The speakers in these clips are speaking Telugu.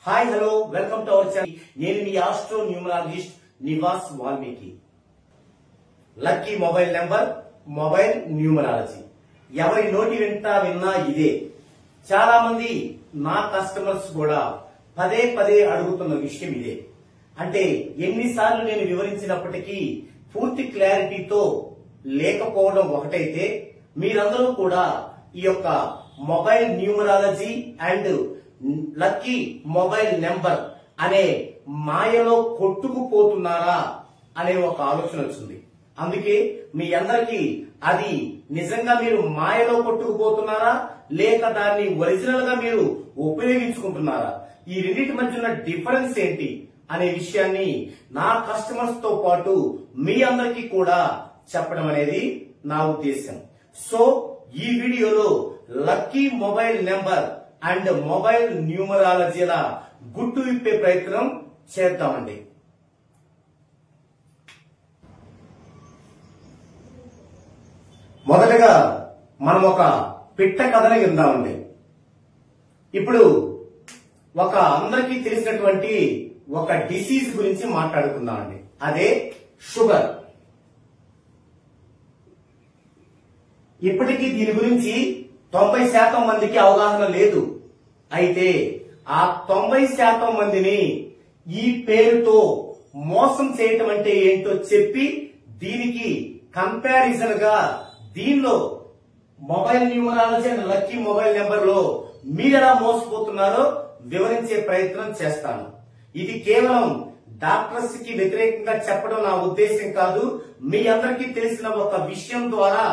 Hi hello welcome to our channel. నేను మీ astro numerologist Nivas Valmiki. Lucky mobile number, mobile numerology ఎవరి నోటి విన్నా ఇదే. చాలా మంది నా కస్టమర్స్ కూడా పదే పదే అడుగుతున్న విషయం ఇదే. అంటే ఎన్నిసార్లు నేను వివరించినప్పటికీ పూర్తి క్లారిటీతో లేకపోవడం ఒకటైతే, మీరందరూ కూడా ఈ యొక్క mobile numerology and lucky mobile number అనే మాయలో కొట్టుకుపోతున్నారా అనే ఒక ఆలోచన వచ్చింది. అందుకే మీ అందరికీ అది నిజంగా మీరు మాయలో కొట్టుకుపోతున్నారా, లేక దాన్ని ఒరిజినల్ గా మీరు ఉపయోగించుకుంటున్నారా, ఈ రెండింటి మధ్య ఉన్న డిఫరెన్స్ ఏంటి అనే విషయాన్ని నా కస్టమర్స్ తో పాటు మీ అందరికీ కూడా చెప్పడం అనేది నా ఉద్దేశం. సో ఈ వీడియోలో lucky mobile number and mobile న్యూమరాలజీల గుట్టు విప్పే ప్రయత్నం చేద్దామండి. మొదటగా మనం ఒక పిట్ట కథని విందామండి. ఇప్పుడు ఒక అందరికీ తెలిసినటువంటి ఒక డిసీజ్ గురించి మాట్లాడుకుందామండి. అదే షుగర్. ఇప్పటికీ దీని గురించి 90% మందికి అవగాహన లేదు. అయితే ఆ 90% మందిని ఈ పేరుతో మోసం చేయటం అంటే ఏంటో చెప్పి, దీనికి కంపారిజన్ గా దీనిలో mobile numerology and lucky mobile number లో మీరెలా మోసపోతున్నారో వివరించే ప్రయత్నం చేస్తాను. ఇది కేవలం డాక్టర్స్ కి వ్యతిరేకంగా చెప్పడం నా ఉద్దేశం కాదు. మీ అందరికీ తెలిసిన ఒక విషయం ద్వారా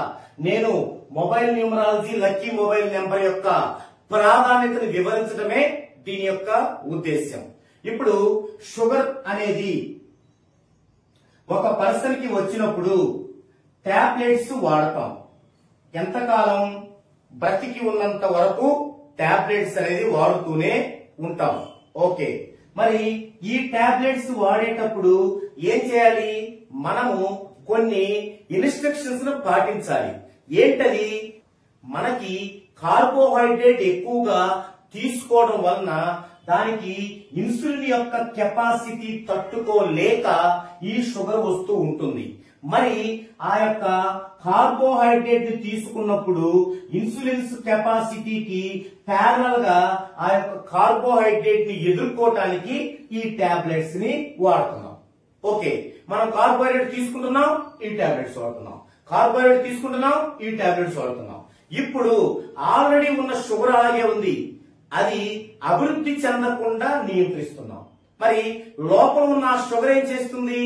నేను mobile numerology, lucky mobile number యొక్క ప్రాధాన్యతను వివరించడమే దీని యొక్క ఉద్దేశం. ఇప్పుడు షుగర్ అనేది ఒక పర్సన్ కి వచ్చినప్పుడు టాబ్లెట్స్ వాడతాం. ఎంతకాలం? బ్రతికి ఉన్నంత వరకు టాబ్లెట్స్ అనేది వాడుతూనే ఉంటాం. ఓకే, మరి ఈ టాబ్లెట్స్ వాడేటప్పుడు ఏం చేయాలి? మనము కొన్ని ఇన్స్ట్రక్షన్స్ ను పాటించాలి. ఏంటది? మనకి కార్బోహైడ్రేట్ ఎక్కువగా తీసుకోవడం వలన దానికి ఇన్సులిన్ యొక్క కెపాసిటీ తట్టుకోలేక ఈ షుగర్ వస్తూ ఉంటుంది. మరి ఆ యొక్క కార్బోహైడ్రేట్ ని తీసుకున్నప్పుడు ఇన్సులిన్ కెపాసిటీకి ప్యారలల్ గా ఆ యొక్క కార్బోహైడ్రేట్ ని ఎదుర్కోవటానికి ఈ టాబ్లెట్స్ ని వాడుతున్నాం. ఓకే, మనం కార్బోహైడ్రేట్ తీసుకుంటున్నాం, ఈ టాబ్లెట్స్ వాడుతున్నాం. కార్బోహైడ్రేట్ తీసుకుంటున్నాం, ఈ టాబ్లెట్స్ వాడుతున్నాం. ఇప్పుడు ఆల్రెడీ ఉన్న షుగర్ అలాగే ఉంది, అది అభివృద్ధి చెందకుండా నియంత్రిస్తున్నాం. మరి లోపల ఉన్న షుగర్ ఏం చేస్తుంది?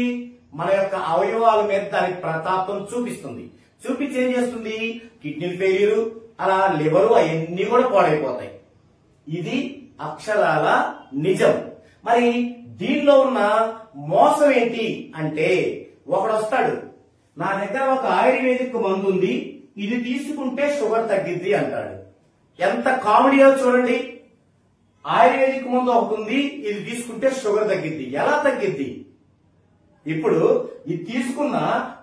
మన యొక్క అవయవాల మీద దాని ప్రతాపం చూపిస్తుంది. చూపించి ఏం చేస్తుంది? కిడ్నీ ఫెయిల్యూర్, అలా లివర్, అవన్నీ కూడా పాడైపోతాయి. ఇది అక్షరాల నిజం. మరి దీనిలో ఉన్న మోసం ఏంటి అంటే, ఒకడు వస్తాడు, నా దగ్గర ఒక ఆయుర్వేదిక్ మందు ఉంది, ఇది తీసుకుంటే షుగర్ తగ్గిద్ది అంటాడు. ఎంత కామెడీయో చూడండి. ఆయుర్వేదిక్ మందు ఒకటి ఉంది, ఇది తీసుకుంటే షుగర్ తగ్గిద్ది. ఎలా తగ్గిద్ది? ఇప్పుడు ఇది తీసుకున్న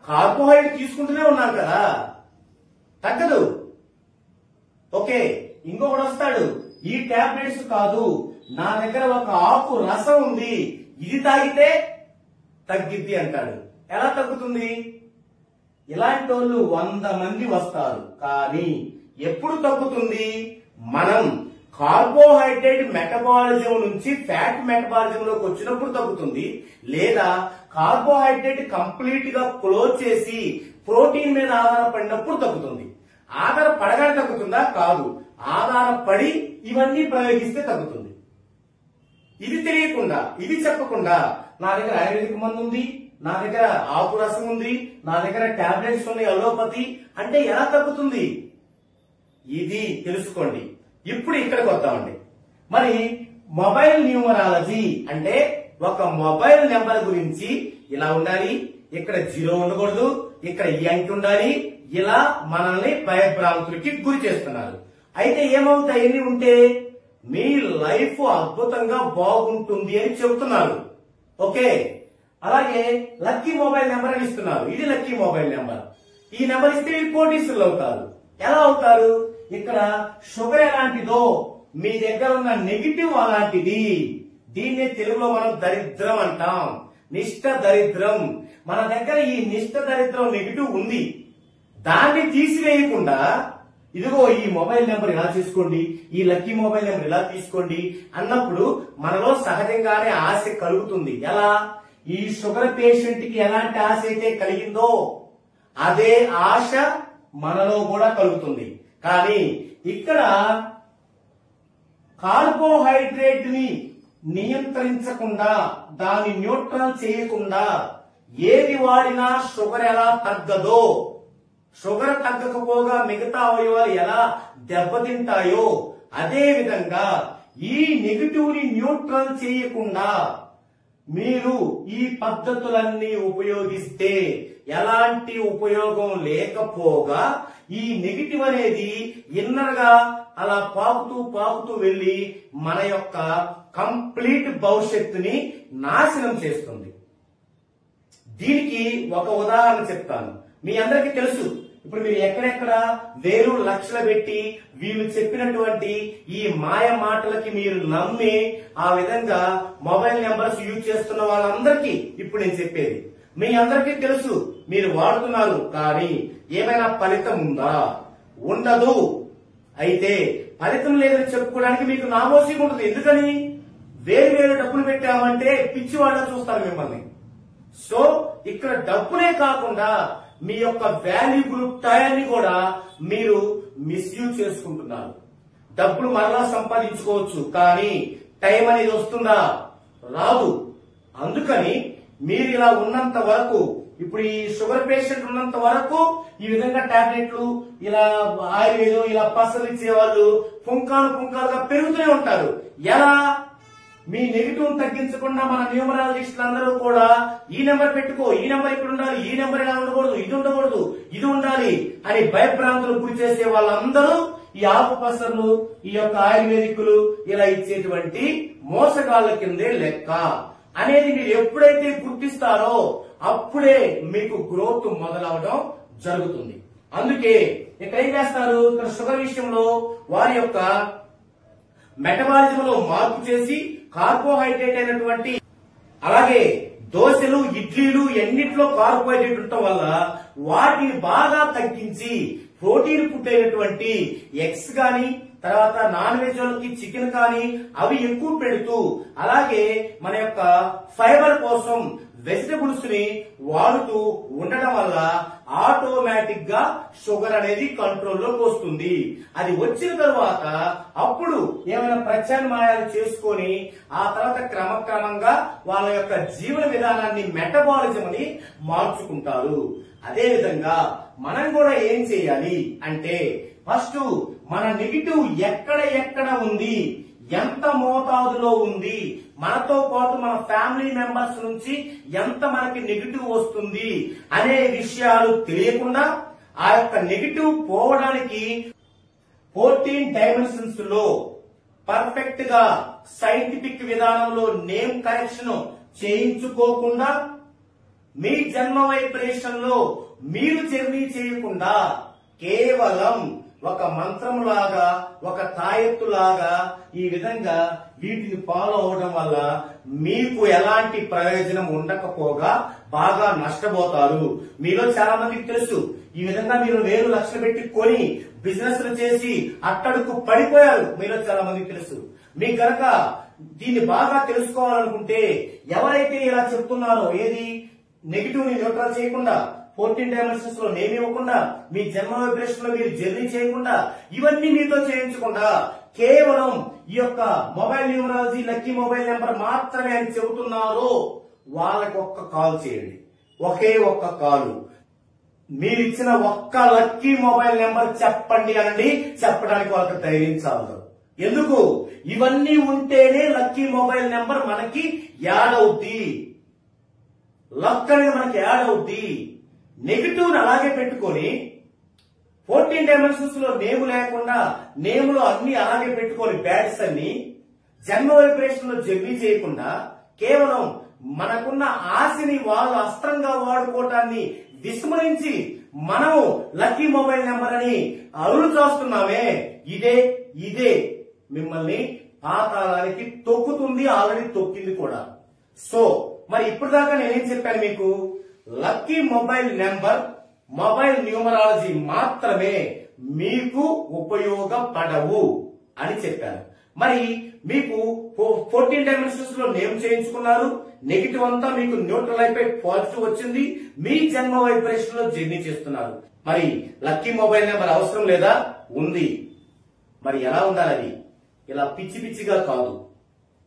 కార్బోహైడ్రేట్ తీసుకుంటూనే ఉన్నాం కదా, తగ్గదు. ఓకే, ఇంకొకటి వస్తాడు, ఈ టాబ్లెట్స్ కాదు, నా దగ్గర ఒక ఆకు రసం ఉంది, ఇది తాగితే తగ్గిద్ది అంటాడు. ఎలా తగ్గుతుంది? ఇలాంటి వాళ్ళు 100 మంది వస్తారు, కానీ ఎప్పుడు తగ్గుతుంది? మనం కార్బోహైడ్రేట్ మెటబాలిజం నుంచి ఫ్యాట్ మెటబాలిజం లోకి వచ్చినప్పుడు తగ్గుతుంది, లేదా కార్బోహైడ్రేట్ కంప్లీట్ గా క్లోజ్ చేసి ప్రోటీన్ మీద ఆధారపడినప్పుడు తగ్గుతుంది. ఆధారపడగానే తగ్గుతుందా? కాదు, ఆధారపడి ఇవన్నీ ప్రయోగిస్తే తగ్గుతుంది. ఇది తెలియకుండా, ఇది చెప్పకుండా, నా దగ్గర ఆయుర్వేదిక్ మందు ఉంది, నా దగ్గర ఆకు రసం ఉంది, నా దగ్గర టాబ్లెట్స్ ఉన్నాయి, అలోపతి అంటే ఎలా తగ్గుతుంది? ఇది తెలుసుకోండి. ఇప్పుడు ఇక్కడికి వద్దామండి. మరి మొబైల్ న్యూమరాలజీ అంటే ఒక మొబైల్ నెంబర్ గురించి ఇలా ఉండాలి, ఇక్కడ 0 ఉండకూడదు, ఇక్కడ ఈ అంకె ఉండాలి, ఇలా మనల్ని భయభ్రాంతులకి గురి చేస్తున్నారు. అయితే ఏమవుతాయి? ఎన్ని ఉంటే మీ లైఫ్ అద్భుతంగా బాగుంటుంది అని చెబుతున్నారు. ఓకే, అలాగే లక్కీ మొబైల్ నెంబర్ అని ఇస్తున్నారు. ఇది లక్కీ మొబైల్ నెంబర్. ఈ నెంబర్ ఇస్తే మీరు కోటీసులు అవుతారు. ఎలా అవుతారు? ఇక్కడ షుగర్ ఎలాంటిదో మీ దగ్గర ఉన్న నెగిటివ్ అలాంటిది. దీన్నే తెలుగులో మనం దరిద్రం అంటాం. నిష్ట దరిద్రం. మన దగ్గర ఈ నిష్ట దరిద్రం నెగిటివ్ ఉంది. దాన్ని తీసివేయకుండా ఇదిగో ఈ మొబైల్ నెంబర్ ఇలా తీసుకోండి, ఈ లక్కీ మొబైల్ నెంబర్ ఇలా తీసుకోండి అన్నప్పుడు మనలో సహజంగానే ఆశ కలుగుతుంది. ఎలా? ఈ షుగర్ పేషెంట్ కి ఎలాంటి ఆశ అయితే కలిగిందో అదే ఆశ మనలో కూడా కలుగుతుంది. కానీ ఇక్కడ కార్బోహైడ్రేట్ ని నియంత్రించకుండా, దాన్ని న్యూట్రల్ చేయకుండా ఏది వాడినా షుగర్ ఎలా తగ్గదో, షుగర్ తగ్గకపోగా మిగతా అవయవాలు ఎలా దెబ్బతింటాయో అదే విధంగా ఈ నెగిటివ్ ని న్యూట్రల్ చేయకుండా మీరు ఈ పద్ధతులన్నీ ఉపయోగిస్తే ఎలాంటి ఉపయోగం లేకపోగా ఈ నెగిటివ్ అనేది ఇన్నర్ గా అలా పాకుతూ వెళ్లి మన యొక్క కంప్లీట్ భవిష్యత్తుని నాశనం చేస్తుంది. దీనికి ఒక ఉదాహరణ చెప్తాను. మీ అందరికీ తెలుసు, ఇప్పుడు మీరు ఎక్కడెక్కడ వేలు లక్షలు పెట్టి వీళ్ళు చెప్పినటువంటి ఈ మాయ మాటలకి మీరు నమ్మి ఆ విధంగా మొబైల్ నెంబర్స్ యూజ్ చేస్తున్న వాళ్ళందరికీ ఇప్పుడు నేను చెప్పేది మీ అందరికీ తెలుసు, మీరు వాడుతున్నారు. కానీ ఏమైనా ఫలితం ఉందా? ఉండదు. అయితే ఫలితం లేదని చెప్పుకోవడానికి మీకు నామోసీగా ఉంటుంది. ఎందుకని? వేరు డబ్బులు పెట్టామంటే పిచ్చి వాళ్ళ చూస్తారు మిమ్మల్ని. సో ఇక్కడ డబ్బులే కాకుండా మీ యొక్క వాల్యుబుల్ టైంని కూడా మీరు మిస్యూజ్ చేసుకుంటున్నారు. డబ్బులు మరలా సంపాదించుకోవచ్చు, కానీ టైం అనేది వస్తుందా? రాదు. అందుకని మీరు ఇలా ఉన్నంత వరకు, ఇప్పుడు ఈ షుగర్ పేషెంట్ ఉన్నంత వరకు ఈ విధంగా టాబ్లెట్లు, ఇలా ఆయుర్వేదం, ఇలా పసలు ఇచ్చే వాళ్ళు పుంకాలుగా పెరుగుతూనే ఉంటారు. ఎలా? మీ నెగిటివ్ తగ్గించకుండా మన న్యూమరాలజిస్టులు అందరూ కూడా ఈ నెంబర్ పెట్టుకో, ఈ నెంబర్ ఇక్కడ ఉండాలి, ఈ నెంబర్ ఇలా ఉండకూడదు, ఇది ఉండకూడదు, ఇది ఉండాలి అని భయభ్రాంతులు గురి చేసే వాళ్ళందరూ ఈ ఆకు పసర్లు, ఈ యొక్క ఆయుర్వేదికులు ఇలా ఇచ్చేటువంటి మోసగాళ్ల కిందే లెక్క అనేది మీరు ఎప్పుడైతే గుర్తిస్తారో అప్పుడే మీకు గ్రోత్ మొదలవడం జరుగుతుంది. అందుకే ఇక్కడ ఏం చేస్తారు? ఇక్కడ షుగర్ విషయంలో వారి యొక్క మెటబాలిజం లో మార్పు చేసి కార్బోహైడ్రేట్ అయినటువంటి, అలాగే దోశలు, ఇడ్లీలు ఎన్నిట్లో కార్బోహైడ్రేట్ ఉండటం వల్ల వాటిని బాగా తగ్గించి ప్రోటీన్ ఫుడ్ అయినటువంటి ఎగ్స్ గాని, తర్వాత నాన్ వెజ్ వాళ్ళకి చికెన్ కానీ అవి ఎక్కువ పెడుతూ, అలాగే మన యొక్క ఫైబర్ కోసం వెజిటబుల్స్ ని వాడుతూ ఉండడం వల్ల ఆటోమేటిక్ గా షుగర్ అనేది కంట్రోల్లోకి వస్తుంది. అది వచ్చిన తర్వాత అప్పుడు ఏమైనా ప్రత్యామ్నాయాలు చేసుకొని ఆ తర్వాత క్రమక్రమంగా వాళ్ళ యొక్క జీవన విధానాన్ని, మెటబాలిజం ని మార్చుకుంటారు. అదే విధంగా మనం కూడా ఏం చేయాలి అంటే, ఫస్ట్ మన నెగిటివ్ ఎక్కడ ఉంది, ఎంత మోతాదులో ఉంది, మనతో పాటు మన ఫ్యామిలీ మెంబర్స్ నుంచి ఎంత మనకి నెగిటివ్ వస్తుంది అనే విషయాలు తెలియకుండా ఆ యొక్క నెగిటివ్ పోవడానికి 14 డైమెన్షన్స్ లో పర్ఫెక్ట్ గా సైంటిఫిక్ విధానంలో నేమ్ కరెక్షన్ చేయించుకోకుండా, మీ జన్మ వైబ్రేషన్ లో మీరు జర్నీ చేయకుండా కేవలం ఒక మంత్రం లాగా, ఒక తాయెత్తు లాగా ఈ విధంగా వీటిని ఫాలో అవడం వల్ల మీకు ఎలాంటి ప్రయోజనం ఉండకపోగా బాగా నష్టపోతారు. మీలో చాలా మందికి తెలుసు, ఈ విధంగా మీరు వేలు లక్షలు పెట్టి కొని బిజినెస్ చేసి అట్టడుకు పడిపోయారు. మీలో చాలా మందికి తెలుసు. మీకు గనక దీన్ని బాగా తెలుసుకోవాలనుకుంటే, ఎవరైతే ఇలా చెప్తున్నారో, ఏది నెగిటివ్ ని న్యూట్రల్ చేయకుండా, 14 డైమెన్షన్స్ లో నేమ్ ఇవ్వకుండా, మీ జన్మ వైబ్రేషన్ లో మీరు జర్నీ చేయకుండా, ఇవన్నీ మీతో చేయించకుండా కేవలం ఈ యొక్క mobile numerology lucky mobile number మాత్రమే అని చెబుతున్నారో వాళ్ళకి ఒక్క కాల్ చేయండి. ఒకే ఒక్క కాల్. మీరిచ్చిన ఒక్క లక్కీ మొబైల్ నెంబర్ చెప్పండి అనండి, చెప్పడానికి వాళ్ళకి ధైర్యం చాలదు. ఎందుకు? ఇవన్నీ ఉంటేనే లక్కీ మొబైల్ నెంబర్ మనకి యాడ్ అవుద్ది, లక్ అనేది మనకి యాడ్ అవుద్ది. నెగిటివ్ ని అలాగే పెట్టుకొని 14 డైమెన్షన్స్ లో నేమ్ లేకుండా, నేమ్ లో అన్ని అలాగే పెట్టుకొని బ్యాడ్స్ అన్ని జన్మ వైబ్రేషన్ లో జర్నీ చేయకుండా, కేవలం మనకున్న ఆశని వాళ్ళు అస్త్రంగా వాడుకోవటాన్ని విస్మరించి మనము లక్కీ మొబైల్ నెంబర్ అని అరులు చూస్తున్నామే, ఇదే మిమ్మల్ని ఆ తాళానికి తొక్కుతుంది, ఆల్రెడీ తొక్కింది కూడా. సో మరి ఇప్పుడు దాకా నేనేం చెప్పాను మీకు, lucky mobile number, mobile numerology మాత్రమే మీకు ఉపయోగపడవు అని చెప్పాను. మరి మీకు 14 డైమెన్షన్స్ లో నేమ్ చేయించుకున్నారు, నెగిటివ్ అంతా మీకు న్యూట్రల్ అయిపోయి పాజిటివ్ వచ్చింది, మీ జన్మ వైబ్రేషన్ లో జర్నీ చేస్తున్నారు. మరి లక్కీ మొబైల్ నెంబర్ అవసరం లేదా? ఉంది. మరి ఎలా ఉండాలి అది? ఇలా పిచ్చి పిచ్చిగా కాదు,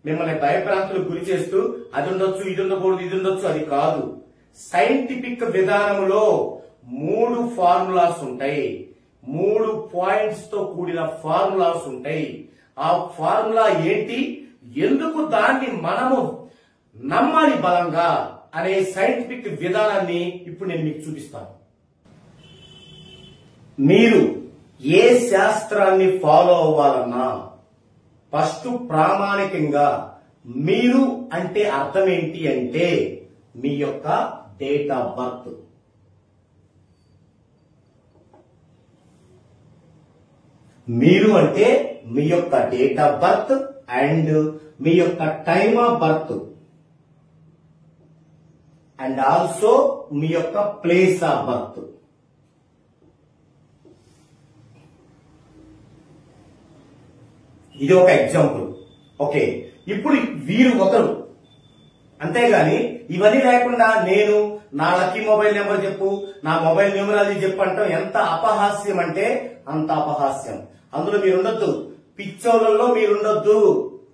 మిమ్మల్ని భయభ్రాంతులకు గురి చేస్తూ అది ఉండొచ్చు, ఇది ఉండకూడదు, ఇది ఉండొచ్చు, అది కాదు. సైంటిఫిక్ విధానంలో 3 ఫార్ములాస్ ఉంటాయి, 3 పాయింట్స్ తో కూడిన ఫార్ములాస్ ఉంటాయి. ఆ ఫార్ములా ఏంటి, ఎందుకు దాన్ని మనము నమ్మాలి బలంగా అనే సైంటిఫిక్ విధానాన్ని ఇప్పుడు నేను మీకు చూపిస్తాను. మీరు ఏ శాస్త్రాన్ని ఫాలో అవ్వాలన్నా ఫస్ట్ ప్రామాణికంగా మీరు అంటే అర్థం ఏంటి అంటే మీ యొక్క డేట్ ఆఫ్ బర్త్. మీరు అంటే మీ యొక్క డేట్ ఆఫ్ బర్త్ అండ్ మీ యొక్క time of birth and also మీ యొక్క ప్లేస్ ఆఫ్ బర్త్. ఇది ఒక ఎగ్జాంపుల్. ఓకే, ఇప్పుడు వీరు ఒకరు, అంతేగాని ఇవన్నీ లేకుండా నేను నా లక్కీ మొబైల్ నెంబర్ చెప్పు, నా మొబైల్ న్యూమరాలజీ చెప్పు అంటాం ఎంత అపహాస్యం అంటే అంత అపహాస్యం. అందులో మీరుండొద్దు, పిచ్చోళ్ళలో మీరుండొద్దు,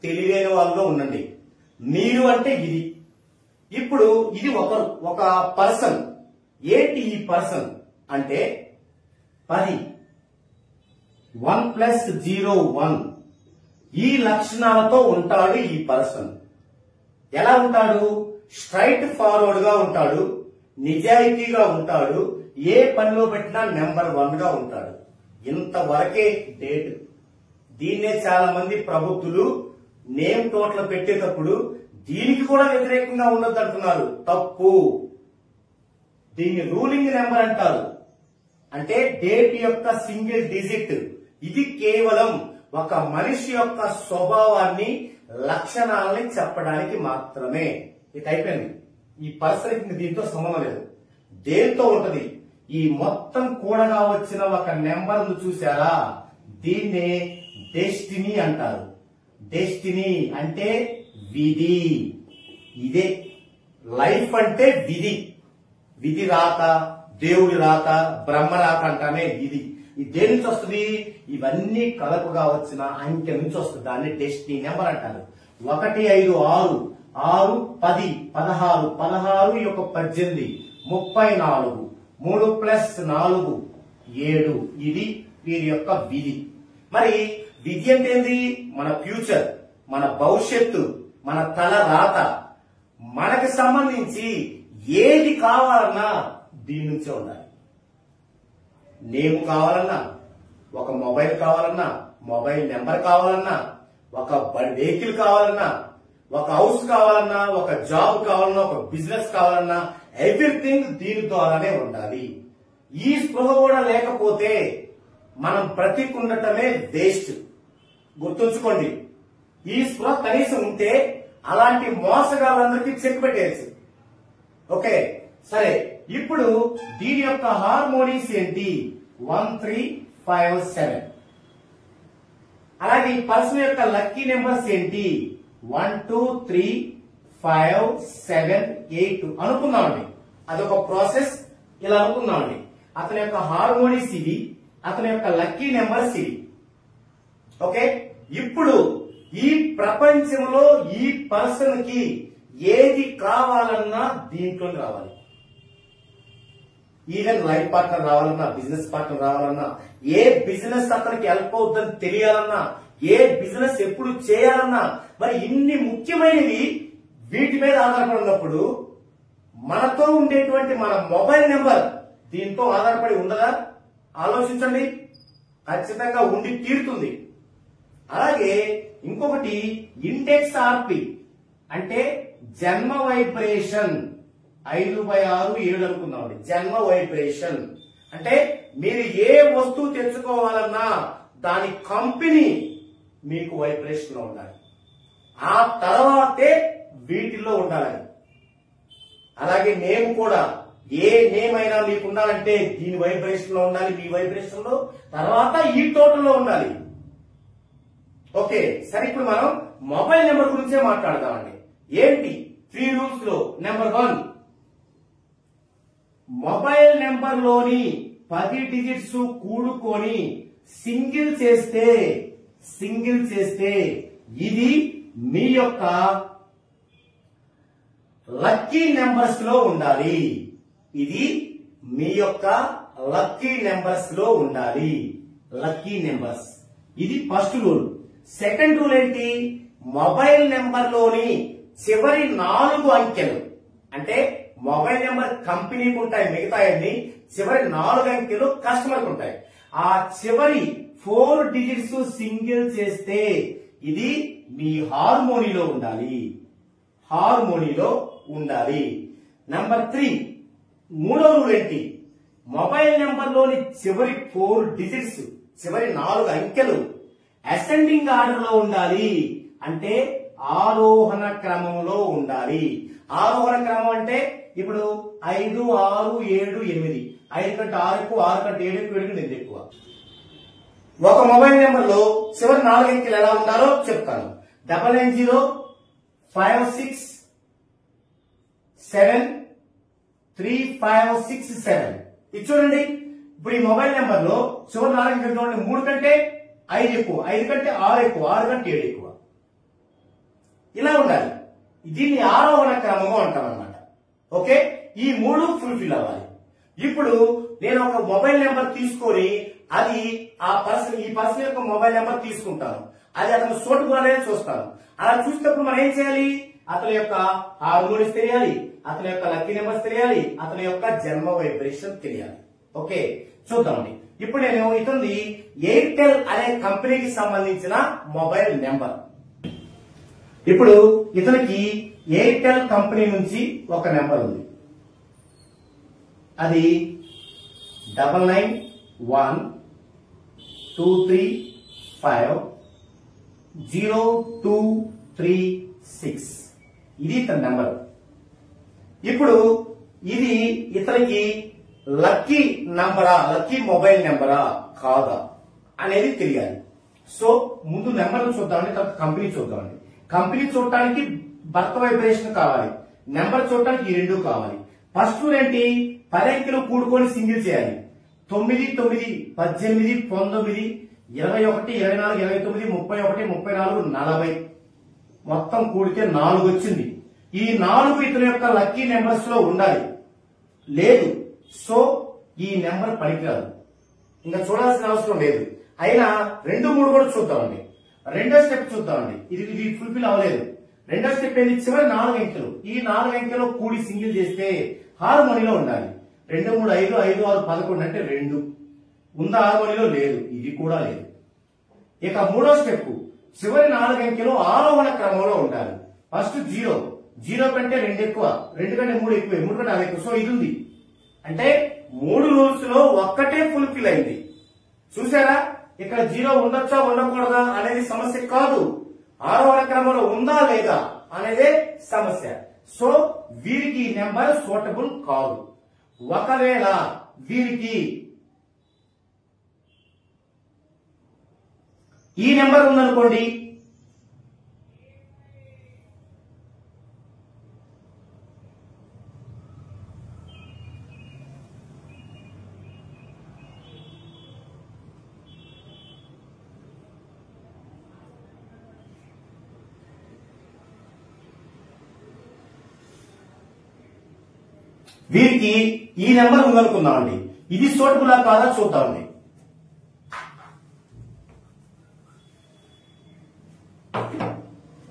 తెలివైన వాళ్ళలో ఉండండి. మీరు అంటే ఇది. ఇప్పుడు ఇది ఒకరు, ఒక పర్సన్. ఏంటి ఈ పర్సన్ అంటే 10 1+0 ఈ లక్షణాలతో ఉంటాడు ఈ పర్సన్. ఎలా ఉంటాడు? స్ట్రైట్ ఫార్వర్డ్ గా ఉంటాడు, నిజాయితీగా ఉంటాడు, ఏ పనిలో పెట్టినా నెంబర్ 1 గా ఉంటాడు. ఇంతవరకే డేట్. దీన్నే చాలా మంది ప్రబుద్ధులు నేమ్ టోటల్ పెట్టేటప్పుడు దీనికి కూడా వ్యతిరేకంగా ఉండొద్దు అంటున్నారు. తప్పు. దీన్ని రూలింగ్ నెంబర్ అంటారు. అంటే డేట్ యొక్క సింగిల్ డిజిట్. ఇది కేవలం ఒక మనిషి యొక్క స్వభావాన్ని, లక్షణాలని చెప్పడానికి మాత్రమే. ఇది అయిపోయింది. ఈ పర్సన్కి దీంతో సంబంధం లేదు. దేంతో ఉంటది? ఈ మొత్తం కూడగా వచ్చిన ఒక నెంబర్ ను చూసారా, దీన్నే డెస్టినీ అంటారు. డెస్టినీ అంటే విధి. ఇదే లైఫ్ అంటే విధి. విధి రాత, దేవుడి రాత, బ్రహ్మ రాత అంటానే విధి. ఇది దేని నుంచి వస్తుంది? ఇవన్నీ కలపగా వచ్చిన అంకె నుంచి వస్తుంది. దాన్ని డెస్టినీ నెంబర్ అంటారు. 1 5 6 6 10 16 16 యొక్క 18 34 3+4 7. ఇది వీరి యొక్క విధి. మరి విధి అంటే ఏంది? మన ఫ్యూచర్, మన భవిష్యత్తు, మన తల రాత. మనకి సంబంధించి ఏది కావాలన్నా దీని నుంచే ఉండాలి. నేమ్ కావాలన్నా, ఒక మొబైల్ కావాలన్నా, మొబైల్ నెంబర్ కావాలన్నా, ఒక వెహికల్ కావాలన్నా, ఒక హౌస్ కావాలన్నా, ఒక జాబ్ కావాలన్నా, ఒక బిజినెస్ కావాలన్నా, ఎవ్రీథింగ్ దీని ద్వారానే ఉండాలి. ఈ స్పృహ కూడా లేకపోతే మనం బ్రతికుండటమే వేస్ట్. గుర్తుంచుకోండి. ఈ స్పృహ కనీసం ఉంటే అలాంటి మోసగాళ్ళందరికీ చెక్ పెట్టేసి. ఓకే, సరే. ఇప్పుడు దీని యొక్క హార్మోనీస్ ఏంటి? 1 3 5 7. అలాగే ఈ పర్సన్ యొక్క లక్కీ నెంబర్స్ ఏంటి? 1 2 3 5 7 8 అనుకున్నామండి. అదొక ప్రాసెస్. ఇలా అనుకున్నామండి. అతని యొక్క హార్మోనీస్ ఇవి, అతని యొక్క లక్కీ నెంబర్స్ ఇవి. ఓకే, ఇప్పుడు ఈ ప్రపంచంలో ఈ పర్సన్ కి ఏది కావాలన్నా దీంట్లో రావాలి. ఈవెన్ లైఫ్ పార్ట్నర్ రావాలన్నా, బిజినెస్ పార్ట్నర్ రావాలన్నా, ఏ బిజినెస్ అతనికి హెల్ప్ అవుతుందని తెలియాలన్నా, ఏ బిజినెస్ ఎప్పుడు చేయాలన్నా, మరి ఇన్ని ముఖ్యమైనవి వీటి మీద ఆధారపడి ఉన్నప్పుడు మనతో ఉండేటువంటి మన మొబైల్ నెంబర్ దీంతో ఆధారపడి ఉండదా? ఆలోచించండి. ఖచ్చితంగా ఉండి తీరుతుంది. అలాగే ఇంకొకటి ఇండెక్స్ ఆర్పి అంటే జన్మ వైబ్రేషన్. 5/6 7 అనుకుందామండి. జన్మ వైబ్రేషన్ అంటే మీరు ఏ వస్తువు తెచ్చుకోవాలన్నా దాని కంపెనీ మీకు వైబ్రేషన్ లో ఉండాలి. ఆ తర్వాతే వీటిల్లో ఉండాలని. అలాగే నేమ్ కూడా ఏ నేమ్ అయినా మీకు ఉండాలంటే దీని వైబ్రేషన్ లో ఉండాలి, మీ వైబ్రేషన్ లో, తర్వాత ఈ టోటల్ లో ఉండాలి. ఓకే, సరే ఇప్పుడు మనం మొబైల్ నెంబర్ గురించే మాట్లాడదామండి. ఏంటి 3 రూల్స్ లో? నెంబర్ 1, మొబైల్ నెంబర్ లోని 10 డిజిట్స్ కూడుకొని సింగిల్ చేస్తే ఇది మీ యొక్క లక్కీ నెంబర్స్ లో ఉండాలి. ఇది మీ యొక్క లక్కీ నెంబర్స్ లో ఉండాలి. లక్కీ నెంబర్స్, ఇది ఫస్ట్ రూల్. సెకండ్ రూల్ ఏంటి? మొబైల్ నెంబర్ లోని చివరి 4 అంకెలు, అంటే మొబైల్ నెంబర్ కంపెనీకి ఉంటాయి, మిగతాయన్ని చివరి 4 అంకెలు కస్టమర్కి ఉంటాయి. ఆ చివరి 4 డిజిట్స్ సింగిల్ చేస్తే ఇది మీ హార్మోనీలో ఉండాలి. హార్మోనీలో ఉండాలి. నెంబర్ 3, మూడో రూల్ ఏంటి? మొబైల్ నెంబర్ లోని చివరి 4 డిజిట్స్, చివరి 4 అంకెలు అసెండింగ్ ఆర్డర్ లో ఉండాలి. అంటే ఆరోహణ క్రమంలో ఉండాలి. ఆరోహణ క్రమం అంటే ఇప్పుడు 5, 6, 7, 8, 5 కంటే 6 ఎక్కువ, 6 కంటే 7 ఎక్కువ, 7 కంటే 8 ఎక్కువ. ఒక మొబైల్ నెంబర్ లో చివరి 4 అంకెలు ఎలా ఉండాలో చెప్తాను. 99056735567. ఇది చూడండి. ఇప్పుడు ఈ మొబైల్ నెంబర్ లో చివరి 4 అంకెలు చూడండి. 3 కంటే 5 ఎక్కువ, 5 కంటే 6 ఎక్కువ, 6 కంటే 7 ఎక్కువ. ఇలా ఉండాలి. దీన్ని ఆరోహణ క్రమము అంటాం అన్నమాట. ఓకే, ఈ 3 ఫుల్ఫిల్ అవ్వాలి. ఇప్పుడు నేను ఒక మొబైల్ నెంబర్ తీసుకొని అది ఈ పర్సన్ యొక్క మొబైల్ నెంబర్ తీసుకుంటాను. అది అతను సూటబుల్ అనేది చూస్తాను. అలా చూసినప్పుడు మనం ఏం చేయాలి? అతని యొక్క హార్మోనిస్ తెలియాలి, అతని యొక్క లక్కీ నెంబర్స్ తెలియాలి, అతని యొక్క జన్మ వైబ్రేషన్ తెలియాలి. ఓకే, చూద్దామండి. ఇప్పుడు నేను ఇతనిది ఎయిర్టెల్ అనే కంపెనీకి సంబంధించిన మొబైల్ నెంబర్. ఇప్పుడు ఇతనికి ఎయిర్టెల్ కంపెనీ నుంచి ఒక నెంబర్ ఉంది. అది 9912350236. ఇది ఇతని నెంబర్. ఇప్పుడు ఇది ఇతనికి లక్కీ నంబరా, లక్కీ మొబైల్ నెంబరా కాదా అనేది తెలియాలి. సో ముందు నెంబర్ చూద్దామండి, తర్వాత కంపెనీ చూద్దామండి. కంపెనీ చూడటానికి బర్త్ వైబ్రేషన్ కావాలి, నెంబర్ చూడటానికి ఈ 2 కావాలి. ఫస్ట్ రూల్ ఏంటి? 10 అంకెలు కూడుకొని సింగిల్ చేయాలి. 9, 9, 18, 19, 21, 24, 29, 31, 34, 40 మొత్తం కూడితే 4 వచ్చింది. ఈ 4 ఇతని యొక్క లక్కీ నెంబర్స్ లో ఉండాలి. లేదు, సో ఈ నెంబర్ పనికిరాదు, ఇంకా చూడాల్సిన అవసరం లేదు. అయినా 2, 3 కూడా చూద్దామండి. రెండో స్టెప్ చూద్దామండి. ఇది ఫుల్ఫిల్ అవ్వలేదు. రెండో స్టెప్ ఏంటి? చివరి 4 అంకెలు, ఈ 4 అంకెలు కూడి సింగిల్ చేస్తే హార్మోనీలో ఉండాలి. 2, 3, 5, 5, 6, 11 అంటే 2 ఉందా హార్మోనీలో? లేదు, ఇది కూడా లేదు. ఇక మూడో స్టెప్, చివరి 4 అంకెలు ఆరోహణ క్రమంలో ఉండాలి. ఫస్ట్ 0, 0 కంటే 2 ఎక్కువ, 2 కంటే 3 ఎక్కువ, 3 కంటే 6 ఎక్కువ. సో ఇది ఉంది. అంటే 3 రూల్స్ లో ఒక్కటే ఫుల్ఫిల్ అయింది. చూసారా? ఇక్కడ 0 ఉండొచ్చా ఉండకూడదా అనేది సమస్య కాదు, ఆరోహణ క్రమంలో ఉందా లేదా అనేదే సమస్య. సో వీరికి ఈ నెంబర్ సూటబుల్ కాదు. ఒకవేళ వీరికి ఈ నెంబర్ ఉందనుకోండి, వీరికి ఈ నెంబర్ ఉందనుకుందామండి. ఇది సూటబులా కాదా చూద్దామండి.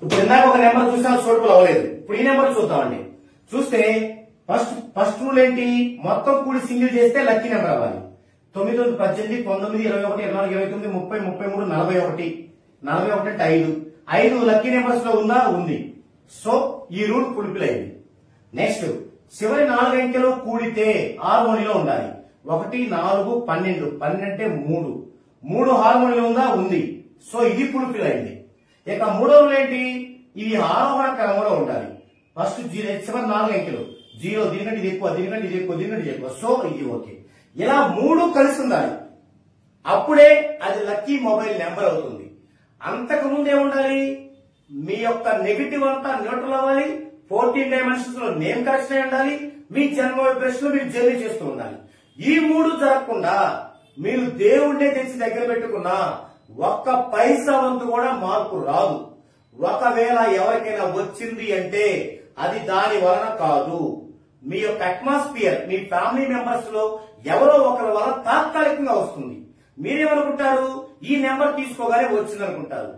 ఇప్పుడు ఇందాక ఒక నెంబర్ చూసినా సూటబుల్ అవ్వలేదు. ఇప్పుడు ఈ నెంబర్ చూద్దామండి. చూస్తే ఫస్ట్ రూల్ ఏంటి? మొత్తం కూడి సింగిల్ చేస్తే లక్కీ నెంబర్ అవ్వాలి. 9, 18, 19, 21, 24, 29, 30, 33, 41. 41 అంటే 5. 5 లక్కీ నెంబర్స్ లో ఉందా? ఉంది. సో ఈ రూల్ ఫుల్ఫిల్ అయింది. నెక్స్ట్, చివరి 4 అంకెలు కూడితే హార్మోనీలో ఉండాలి. 1, 4, 12. 12 అంటే 3. 3 హార్మోనీలో ఉందా? ఉంది. సో ఇది ఫుల్ఫిల్ అయింది. ఇక మూడో రూల్ ఏంటి? ఇవి ఆరోహణ క్రమంలో ఉండాలి. ఫస్ట్ 0 చివరి 4 అంకెలు 0, దీనికంటే ఇది ఎక్కువ, దీనికంటే ఇది ఎక్కువ, దీనికంటే ఇది ఎక్కువ. సో ఇది ఓకే. ఇలా 3 కలిసి ఉండాలి. అప్పుడే అది లక్కీ మొబైల్ నెంబర్ అవుతుంది. అంతకు ముందే ఉండాలి మీ యొక్క నెగటివ్ అంతా న్యూట్రల్ అవ్వాలి. 14 డైమెన్షన్స్ లో నేమ్ కరెక్షన్ అయి ఉండాలి. మీ జన్మ వైబ్రేషన్ లో మీరు జర్నీ చేస్తూ ఉండాలి. ఈ 3 జరగకుండా మీరు దేవుడినే తెచ్చి దగ్గర పెట్టుకున్నా ఒక్క పైసా వంతు కూడా మార్పు రాదు. ఒకవేళ ఎవరికైనా వచ్చింది అంటే అది దాని వలన కాదు, మీ యొక్క అట్మాస్ఫియర్, మీ ఫ్యామిలీ మెంబర్స్ లో ఎవరో ఒకరి వల్ల తాత్కాలికంగా వస్తుంది. మీరేమనుకుంటారు, ఈ నెంబర్ తీసుకోగానే వచ్చింది అనుకుంటారు.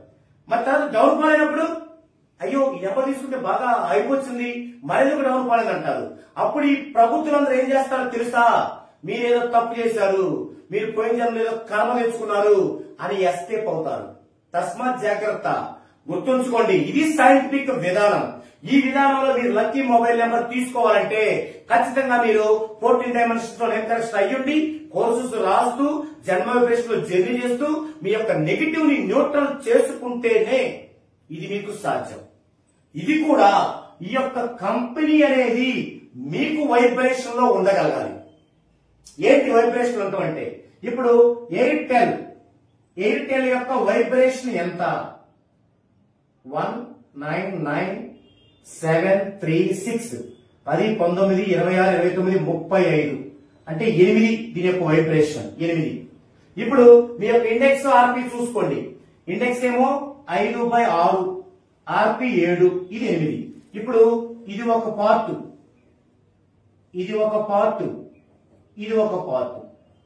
మరి తర్వాత డౌన్ ఫాల్ అయినప్పుడు అయ్యో ఈ నెంబర్ తీసుకుంటే బాగా అయిపోతుంది, మరెందుకు డౌన్ ఫాల్ అంటారు. అప్పుడు ఈ ప్రభుత్వాలందరూ ఏం చేస్తారో తెలుసా, మీరేదో తప్పు చేశారు, మీరు పోయిన జన్మలో ఏదో కర్మ తెచ్చుకున్నారు అని ఎస్కేప్ అవుతారు. తస్మాత్ జాగ్రత్త. గుర్తుంచుకోండి, ఇది సైంటిఫిక్ విధానం. ఈ విధానంలో మీరు లక్కీ మొబైల్ నెంబర్ తీసుకోవాలంటే ఖచ్చితంగా మీరు 14 డైమెన్షన్స్ లో నేమ్ కరెక్షన్ అయ్యుండి కోర్సెస్ రాస్తూ జన్మ వైబ్రేషన్ లో జర్నీ చేస్తూ మీ యొక్క నెగిటివ్ ని న్యూట్రల్ చేసుకుంటేనే ఇది మీకు సాధ్యం. ఇది కూడా ఈ యొక్క కంపెనీ అనేది మీకు వైబ్రేషన్ లో ఉండగలగాలి. ఏంటి వైబ్రేషన్ అంటే ఇప్పుడు ఎయిర్టెల్ యొక్క వైబ్రేషన్ ఎంత? 199,736 10, 19, 26, 29, 35 అంటే 8 దీని యొక్క వైబ్రేషన్ 8. ఇప్పుడు మీ యొక్క ఇండెక్స్ ఆర్పి చూసుకోండి. ఇండెక్స్ ఏమో 5/6, ఆర్పి 7, ఇది 8. ఇప్పుడు ఇది ఒక పార్ట్, ఇది ఒక పార్ట్, ఇది ఒక పార్ట్.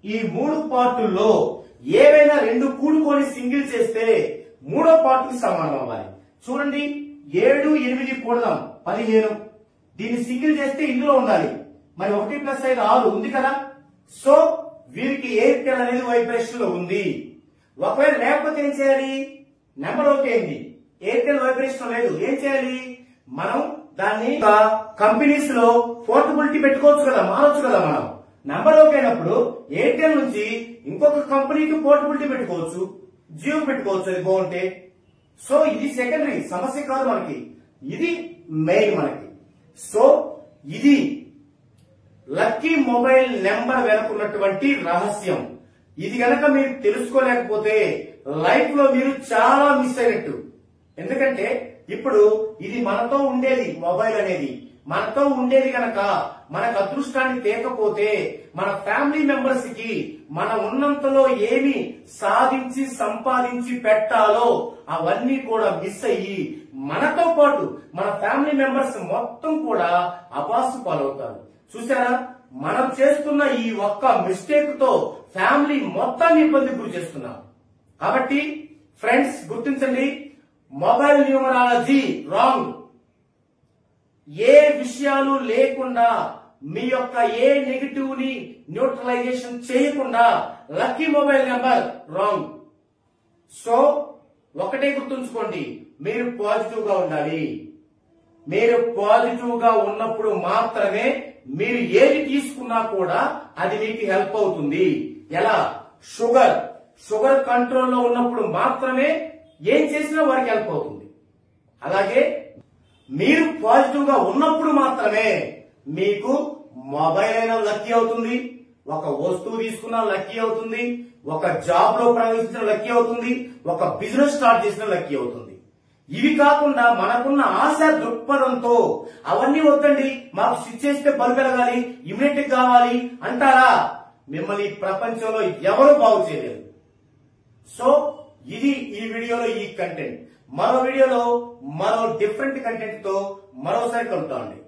ఈ 3 పార్టుల్లో ఏవైనా 2 కూడుకొని సింగిల్ చేస్తే 3వ పార్ట్ కి సమానం అవ్వాలి. చూడండి 7, 8 కూడదాం 15. దీన్ని సింగిల్ చేస్తే ఇందులో ఉండాలి. మరి 1 + 5 6 ఉంది కదా. సో వీరికి ఎయిర్టెల్ అనేది వైబ్రేషన్ లో ఉంది. ఒకవేళ లేకపోతే ఏం చేయాలి? నెంబర్ ఓకే అయింది, ఎయిర్టెల్ వైబ్రేషన్ లేదు, ఏం చేయాలి? మనం దాన్ని కంపెనీస్ లో పోర్టబిలిటీ పెట్టుకోవచ్చు కదా, మారొచ్చు కదా. మనం నెంబర్ ఓకే అయినప్పుడు ఎయిర్టెల్ నుంచి ఇంకొక కంపెనీకి పోర్టబిలిటీ పెట్టుకోవచ్చు, జియో పెట్టుకోవచ్చు, అది బాగుంటే. సో ఇది సెకండరీ సమస్య కాదు మనకి, ఇది మెయిన్ మనకి. సో ఇది లక్కీ మొబైల్ నెంబర్ వెనుకున్నటువంటి రహస్యం. ఇది గనక మీరు తెలుసుకోలేకపోతే లైఫ్ లో మీరు చాలా మిస్ అయినట్టు. ఎందుకంటే ఇప్పుడు ఇది మనతో ఉండేది, మొబైల్ అనేది మనతో ఉండేది గనక మనకు అదృష్టాన్ని తేకపోతే మన ఫ్యామిలీ మెంబర్స్ కి మన ఉన్నంతలో ఏమి సాధించి సంపాదించి పెట్టాలో అవన్నీ కూడా మిస్ అయ్యి మనతో పాటు మన ఫ్యామిలీ మెంబర్స్ మొత్తం కూడా అబాసు పాలవుతారు. చూసారా, మనం చేస్తున్న ఈ ఒక్క మిస్టేక్ తో ఫ్యామిలీ మొత్తాన్ని ఇబ్బంది గురి చేస్తున్నాం. కాబట్టి ఫ్రెండ్స్ గుర్తించండి, మొబైల్ న్యూమరాలజీ రాంగ్. ఏ విషయాలు లేకుండా మీ యొక్క ఏ నెగిటివ్ ని న్యూట్రలైజేషన్ చేయకుండా lucky mobile number wrong. So ఒకటే గుర్తుంచుకోండి, మీరు పాజిటివ్ గా ఉండాలి. మీరు పాజిటివ్ గా ఉన్నప్పుడు మాత్రమే మీరు ఏది తీసుకున్నా కూడా అది మీకు హెల్ప్ అవుతుంది. ఎలా? షుగర్ కంట్రోల్లో ఉన్నప్పుడు మాత్రమే ఏం చేసినా వారికి హెల్ప్ అవుతుంది. అలాగే మీరు పాజిటివ్ గా ఉన్నప్పుడు మాత్రమే మీకు మొబైల్ అయినా లక్కీ అవుతుంది, ఒక వస్తువు తీసుకున్నా లక్కీ అవుతుంది, ఒక జాబ్ లో ప్రవేశించిన లక్కీ అవుతుంది, ఒక బిజినెస్ స్టార్ట్ చేసిన లక్కీ అవుతుంది. ఇవి కాకుండా మనకున్న ఆశ దృక్పథంతో అవన్నీ వద్దండి, మాకు స్విచ్ చేస్తే బల్బ్ వెలగాలి, ఇమ్మీడియట్ కావాలి అంటారా, మిమ్మల్ని ప్రపంచంలో ఎవరు బాగు చేయలేరు. సో ఇది ఈ వీడియోలో ఈ కంటెంట్. మరో వీడియోలో మరో డిఫరెంట్ కంటెంట్ తో మరోసారి కలుద్దామండి.